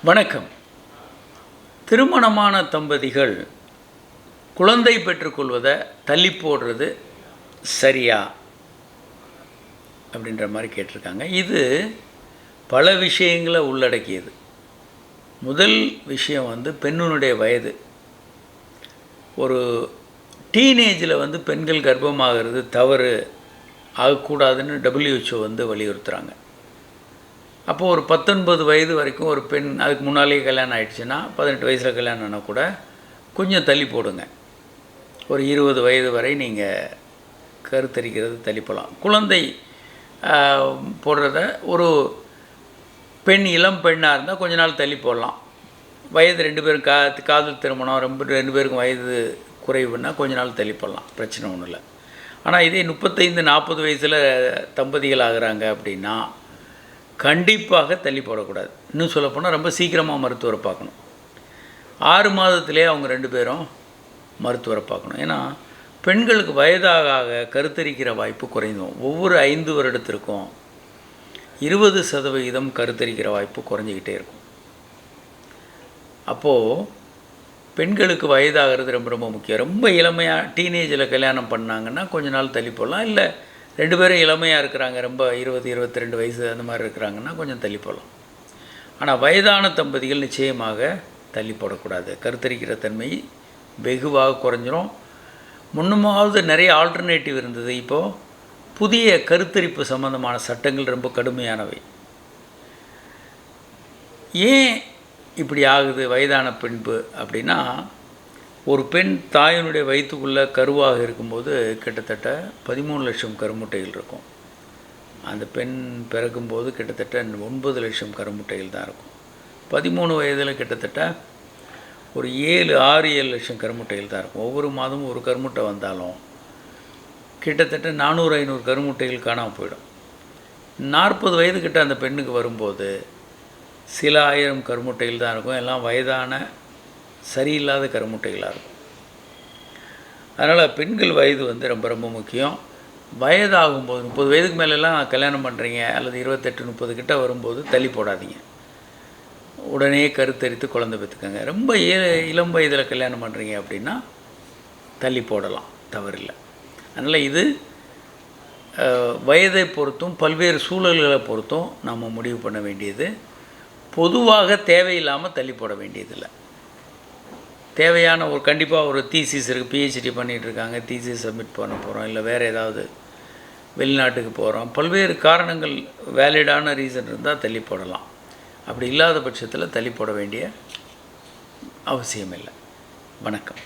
வணக்கம். திருமணமான தம்பதிகள் குழந்தை பெற்றுக்கொள்வதை தள்ளி போடுறது சரியா அப்படின்ற மாதிரி கேட்டிருக்காங்க. இது பல விஷயங்களை உள்ளடக்கியது. முதல் விஷயம் பெண்ணுடைய வயது. ஒரு டீனேஜில் பெண்கள் கர்ப்பமாகிறது தவறு, ஆகக்கூடாதுன்னு WHO வலியுறுத்துகிறாங்க. அப்போது ஒரு 19 வயது வரைக்கும் ஒரு பெண், அதுக்கு முன்னாலேயே கல்யாணம் ஆகிடுச்சுன்னா, 18 வயசில் கல்யாணம் ஆனால் கூட கொஞ்சம் தள்ளி போடுங்க. ஒரு 20 வயது வரை நீங்கள் கருத்தரிக்கிறது தள்ளி போடலாம். குழந்தை போடுறத ஒரு பெண் இளம் பெண்ணாக இருந்தால் கொஞ்ச நாள் தள்ளி போடலாம். வயது 2 பேரும் காதல் திருமணம், 2 பேருக்கும் வயது குறைவுன்னா கொஞ்ச நாள் தள்ளி போடலாம், பிரச்சனை ஒன்றும் இல்லை. ஆனால் இதே 35-40 வயசில் தம்பதிகள் ஆகிறாங்க அப்படின்னா கண்டிப்பாக தள்ளி போடக்கூடாது. இன்னும் சொல்லப்போனால் ரொம்ப சீக்கிரமாக மருத்துவரை பார்க்கணும். 6 மாதத்திலே அவங்க 2 பேரும் மருத்துவரை பார்க்கணும். ஏன்னா பெண்களுக்கு வயதாக கருத்தரிக்கிற வாய்ப்பு குறைந்தும். ஒவ்வொரு 5 வருடத்திற்கும் 20% கருத்தரிக்கிற வாய்ப்பு குறைஞ்சிக்கிட்டே இருக்கும். அப்போது பெண்களுக்கு வயதாகிறது ரொம்ப ரொம்ப முக்கியம். ரொம்ப இளமையாக டீனேஜில் கல்யாணம் பண்ணாங்கன்னா கொஞ்ச நாள் தள்ளி போடலாம். இல்லை 2 பேரும் இளமையாக இருக்கிறாங்க, ரொம்ப 20-22 வயசு அந்த மாதிரி இருக்கிறாங்கன்னா கொஞ்சம் தள்ளி போடலாம். ஆனால் வயதான தம்பதிகள் நிச்சயமாக தள்ளி போடக்கூடாது. கருத்தரிக்கிற தன்மை வெகுவாக குறைஞ்சிரும். முன்னமாவது நிறைய ஆல்டர்னேட்டிவ் இருந்தது. இப்போது புதிய கருத்தரிப்பு சம்பந்தமான சட்டங்கள் ரொம்ப கடுமையானவை. ஏன் இப்படி ஆகுது வயதான பின்பு அப்படின்னா, ஒரு பெண் தாயினுடைய வயிற்றுக்குள்ளே கருவாக இருக்கும்போது கிட்டத்தட்ட 13 லட்சம் கருமுட்டைகள் இருக்கும். அந்த பெண் பிறக்கும்போது கிட்டத்தட்ட 9 லட்சம் கருமுட்டைகள் தான் இருக்கும். 13 வயதில் கிட்டத்தட்ட ஒரு 6-7 லட்சம் கருமுட்டைகள் தான் இருக்கும். ஒவ்வொரு மாதமும் ஒரு கருமுட்டை வந்தாலும் கிட்டத்தட்ட 400-500 கருமுட்டைகள் காணாமல் போயிடும். 40 வயதுக்கிட்ட அந்த பெண்ணுக்கு வரும்போது சில ஆயிரம் கருமுட்டைகள் தான் இருக்கும். எல்லாம் வயதான சரியில்லாத கருமுட்டைகளாக இருக்கும். அதனால் பெண்கள் வயது ரொம்ப ரொம்ப முக்கியம். வயதாகும்போது 30 வயதுக்கு மேலெல்லாம் கல்யாணம் பண்ணுறீங்க அல்லது 28-30 கிட்ட வரும்போது தள்ளி போடாதீங்க. உடனே கருத்தரித்து குழந்தை பெற்றுக்கங்க. ரொம்ப இளம் வயதில் கல்யாணம் பண்ணுறீங்க அப்படின்னா தள்ளி போடலாம், தவறில்லை. அதனால் இது வயதை பொறுத்தும் பல்வேறு சூழல்களை பொறுத்தும் நம்ம முடிவு பண்ண வேண்டியது. பொதுவாக தேவையில்லாமல் தள்ளி போட வேண்டியதில்லை. தேவையான ஒரு கண்டிப்பாக ஒரு தீசிஸ் இருக்குது, PhD பண்ணிகிட்ருக்காங்க, தீசிஸ் சப்மிட் பண்ண போகிறோம், இல்லை வேறு ஏதாவது வெளிநாட்டுக்கு போகிறோம், பல்வேறு காரணங்கள் வேலிடான ரீசன் இருந்தால் தள்ளி போடலாம். அப்படி இல்லாத பட்சத்தில் தள்ளி போட வேண்டிய அவசியம் இல்லை. வணக்கம்.